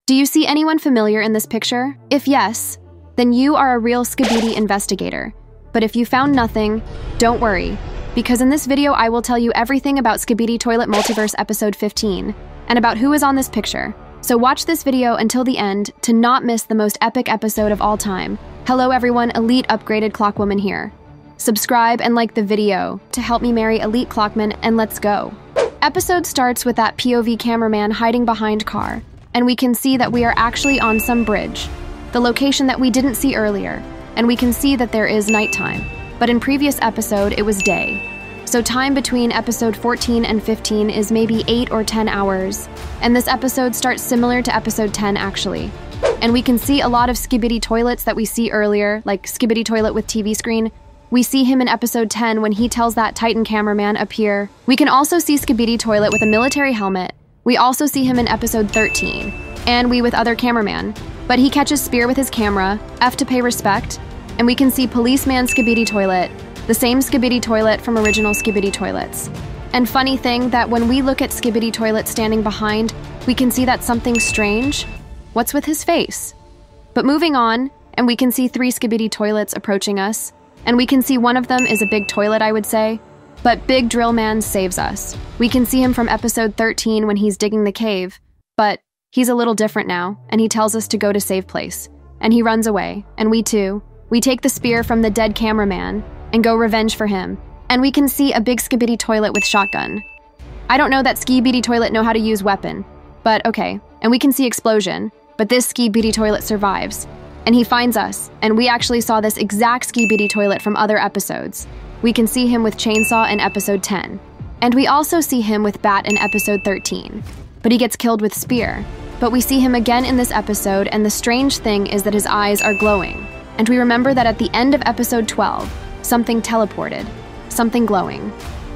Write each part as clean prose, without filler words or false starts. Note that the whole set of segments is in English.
Do you see anyone familiar in this picture? If yes, then you are a real SKIBIDI investigator. But if you found nothing, don't worry, because in this video I will tell you everything about SKIBIDI Toilet Multiverse episode 15, and about who is on this picture. So watch this video until the end to not miss the most epic episode of all time. Hello everyone, Elite Upgraded Clockwoman here. Subscribe and like the video to help me marry Elite Clockman, and let's go. Episode starts with that POV cameraman hiding behind car, and we can see that we are actually on some bridge, the location that we didn't see earlier, and we can see that there is nighttime. But in previous episode, it was day. So time between episode 14 and 15 is maybe 8 or 10 hours, and this episode starts similar to episode 10 actually. And we can see a lot of SKIBIDI toilets that we see earlier, like SKIBIDI toilet with TV screen. We see him in episode 10 when he tells that Titan cameraman appear. We can also see SKIBIDI toilet with a military helmet. We also see him in episode 13, and we with other cameraman. But he catches Spear with his camera, F to pay respect, and we can see policeman SKIBIDI toilet, the same SKIBIDI toilet from original SKIBIDI toilets. And funny thing that when we look at SKIBIDI toilet standing behind, we can see that something strange. What's with his face? But moving on, and we can see 3 SKIBIDI toilets approaching us, and we can see one of them is a big toilet, I would say. But Big Drill Man saves us. We can see him from episode 13 when he's digging the cave, but he's a little different now, and he tells us to go to safe place. And he runs away, and we too. We take the spear from the dead cameraman and go revenge for him. And we can see a big SKIBIDI toilet with shotgun. I don't know that SKIBIDI toilet know how to use weapon, but okay. And we can see explosion, but this SKIBIDI toilet survives. And he finds us, and we actually saw this exact SKIBIDI toilet from other episodes. We can see him with chainsaw in episode 10. And we also see him with bat in episode 13. But he gets killed with spear. But we see him again in this episode, and the strange thing is that his eyes are glowing. And we remember that at the end of episode 12, something teleported, something glowing.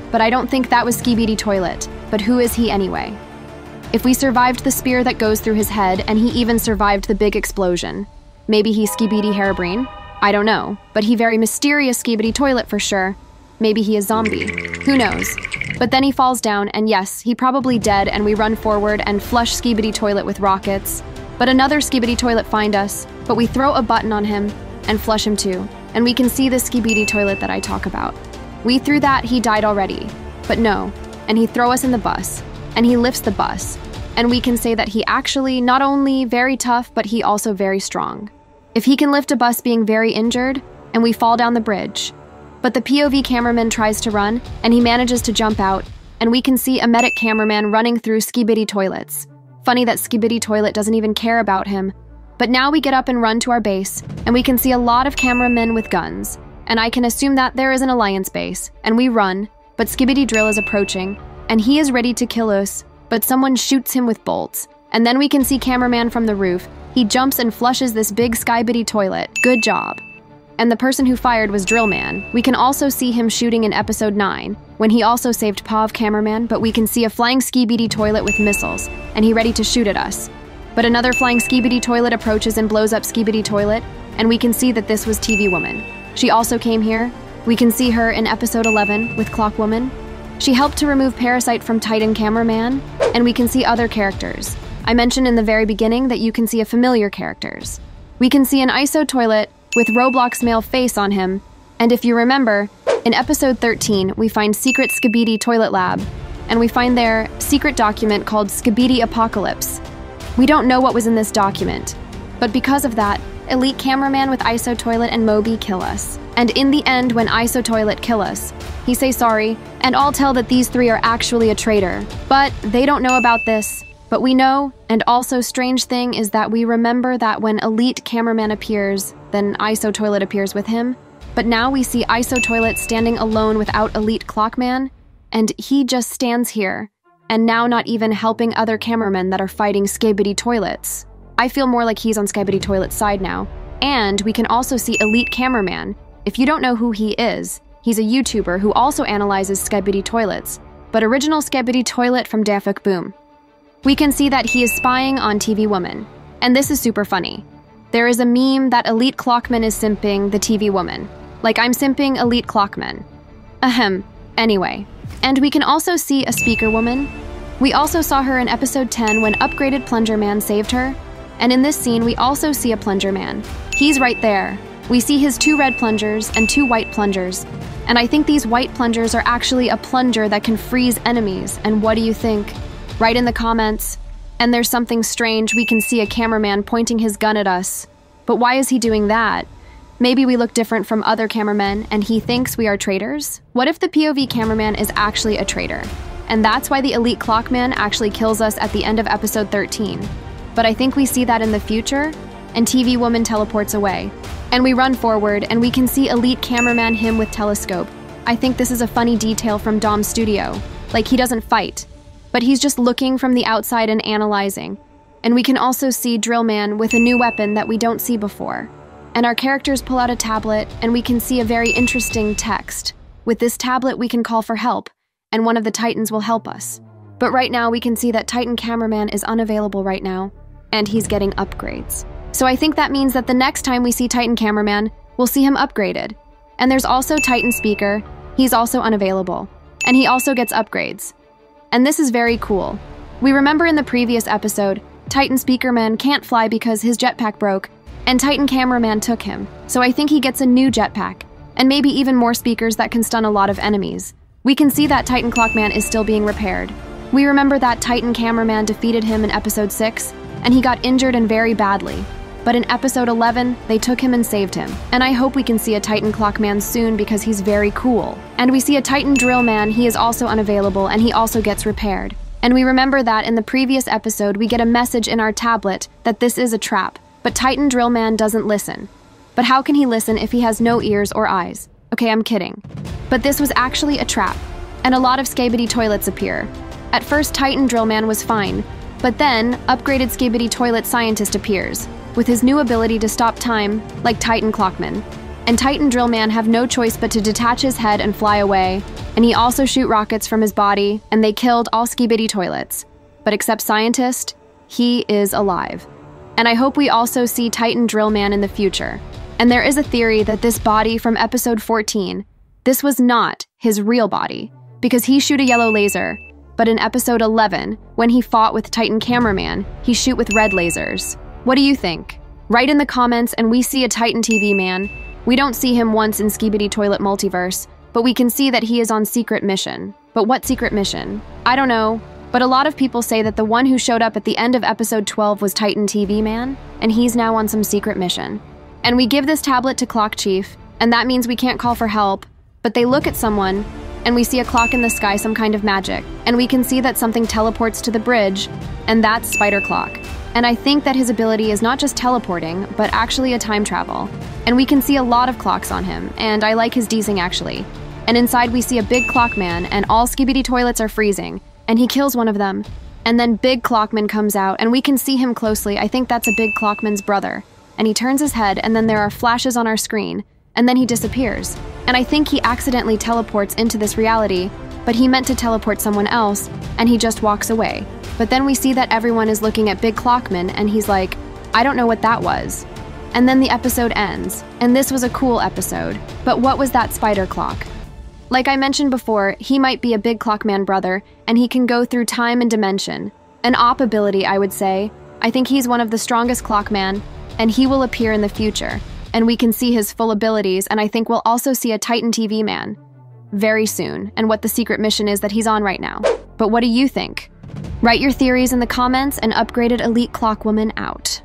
But I don't think that was SKIBIDI toilet, but who is he anyway? If we survived the spear that goes through his head, and he even survived the big explosion, maybe he's SKIBIDI Harebrain? I don't know, but he very mysterious SKIBIDI toilet for sure. Maybe he is zombie. Who knows? But then he falls down, and yes, he probably dead, and we run forward and flush SKIBIDI toilet with rockets. But another SKIBIDI toilet find us, but we throw a button on him and flush him too. And we can see the SKIBIDI toilet that I talk about. We threw that, he died already. But no, and he throw us in the bus, and he lifts the bus. And we can say that he actually not only very tough, but he also very strong. If he can lift a bus being very injured, and we fall down the bridge. But the POV cameraman tries to run, and he manages to jump out, and we can see a medic cameraman running through SKIBIDI toilets. Funny that SKIBIDI toilet doesn't even care about him. But now we get up and run to our base, and we can see a lot of cameramen with guns. And I can assume that there is an alliance base, and we run, but SKIBIDI Drill is approaching, and he is ready to kill us, but someone shoots him with bolts. And then we can see cameraman from the roof. He jumps and flushes this big SKIBIDI toilet. Good job. And the person who fired was Drillman. We can also see him shooting in episode 9, when he also saved POV cameraman, but we can see a flying SKIBIDI toilet with missiles, and he ready to shoot at us. But another flying SKIBIDI toilet approaches and blows up SKIBIDI toilet, and we can see that this was TV Woman. She also came here. We can see her in episode 11 with Clockwoman. She helped to remove Parasite from Titan cameraman, and we can see other characters. I mentioned in the very beginning that you can see a familiar characters. We can see an ISO toilet with Roblox male face on him, and if you remember, in episode 13, we find secret SKIBIDI toilet lab, and we find their secret document called SKIBIDI Apocalypse. We don't know what was in this document, but because of that, Elite Cameraman with ISO Toilet and Moby kill us. And in the end, when ISO Toilet kill us, he say sorry, and all tell that these 3 are actually a traitor. But they don't know about this. But we know, and also strange thing is that we remember that when Elite Cameraman appears, then ISO Toilet appears with him. But now we see ISO Toilet standing alone without Elite Clockman, and he just stands here, and now not even helping other cameramen that are fighting SKIBIDI toilets. I feel more like he's on SKIBIDI toilet's side now. And we can also see Elite Cameraman. If you don't know who he is, he's a YouTuber who also analyzes SKIBIDI toilets, but original SKIBIDI toilet from Dafuk Boom. We can see that he is spying on TV Woman, and this is super funny. There is a meme that Elite Clockman is simping the TV Woman, like I'm simping Elite Clockman. Ahem, anyway. And we can also see a speaker woman. We also saw her in episode 10 when Upgraded Plunger Man saved her, And in this scene, we also see a plunger man. He's right there. We see his 2 red plungers and 2 white plungers. And I think these white plungers are actually a plunger that can freeze enemies. And what do you think? Write in the comments. And there's something strange. We can see a cameraman pointing his gun at us. But why is he doing that? Maybe we look different from other cameramen and he thinks we are traitors? What if the POV cameraman is actually a traitor? And that's why the elite clockman actually kills us at the end of episode 13. But I think we see that in the future, and TV woman teleports away. And we run forward, and we can see elite cameraman him with telescope. I think this is a funny detail from Dom's studio. Like, he doesn't fight, but he's just looking from the outside and analyzing. And we can also see Drillman with a new weapon that we don't see before. And our characters pull out a tablet, and we can see a very interesting text. With this tablet, we can call for help, and one of the Titans will help us. But right now, we can see that Titan cameraman is unavailable right now, and he's getting upgrades. So I think that means that the next time we see Titan cameraman, we'll see him upgraded. And there's also Titan speaker. He's also unavailable, and he also gets upgrades. And this is very cool. We remember in the previous episode, Titan speakerman can't fly because his jetpack broke, and Titan cameraman took him. So I think he gets a new jetpack, and maybe even more speakers that can stun a lot of enemies. We can see that Titan clockman is still being repaired. We remember that Titan cameraman defeated him in episode 6, and he got injured and very badly. But in episode 11, they took him and saved him. And I hope we can see a Titan clockman soon because he's very cool. And we see a Titan drill man. He is also unavailable, and he also gets repaired. And we remember that in the previous episode, we get a message in our tablet that this is a trap. But Titan drill man doesn't listen. But how can he listen if he has no ears or eyes? Okay, I'm kidding. But this was actually a trap. And a lot of SKIBIDI toilets appear. At first, Titan drill man was fine. But then, upgraded SKIBIDI toilet scientist appears, with his new ability to stop time, like Titan clockman. And Titan drillman have no choice but to detach his head and fly away, and he also shoot rockets from his body, and they killed all SKIBIDI toilets. But except scientist, he is alive. And I hope we also see Titan drillman in the future. And there is a theory that this body from episode 14, this was not his real body, because he shoot a yellow laser. But in episode 11, when he fought with Titan cameraman, he shoot with red lasers. What do you think? Write in the comments, and we see a Titan TV man. We don't see him once in SKIBIDI Toilet Multiverse, but we can see that he is on secret mission. But what secret mission? I don't know, but a lot of people say that the one who showed up at the end of episode 12 was Titan TV man, and he's now on some secret mission. And we give this tablet to Clock Chief, and that means we can't call for help, but they look at someone, and we see a clock in the sky, some kind of magic. And we can see that something teleports to the bridge, and that's Spider Clock. And I think that his ability is not just teleporting, but actually a time travel. And we can see a lot of clocks on him, and I like his desing actually. And inside we see a big clockman, and all SKIBIDI toilets are freezing, and he kills one of them. And then Big Clockman comes out, and we can see him closely. I think that's a Big Clockman's brother. And he turns his head, and then there are flashes on our screen, and then he disappears. And I think he accidentally teleports into this reality, but he meant to teleport someone else, and he just walks away. But then we see that everyone is looking at Big Clockman, and he's like, I don't know what that was. And then the episode ends, and this was a cool episode. But what was that spider clock? Like I mentioned before, he might be a Big Clockman brother, and he can go through time and dimension. An op ability, I would say. I think he's one of the strongest Clockman, and he will appear in the future. And we can see his full abilities, and I think we'll also see a Titan TV man very soon, and what the secret mission is that he's on right now. But what do you think? Write your theories in the comments, and upgraded elite clockwoman out.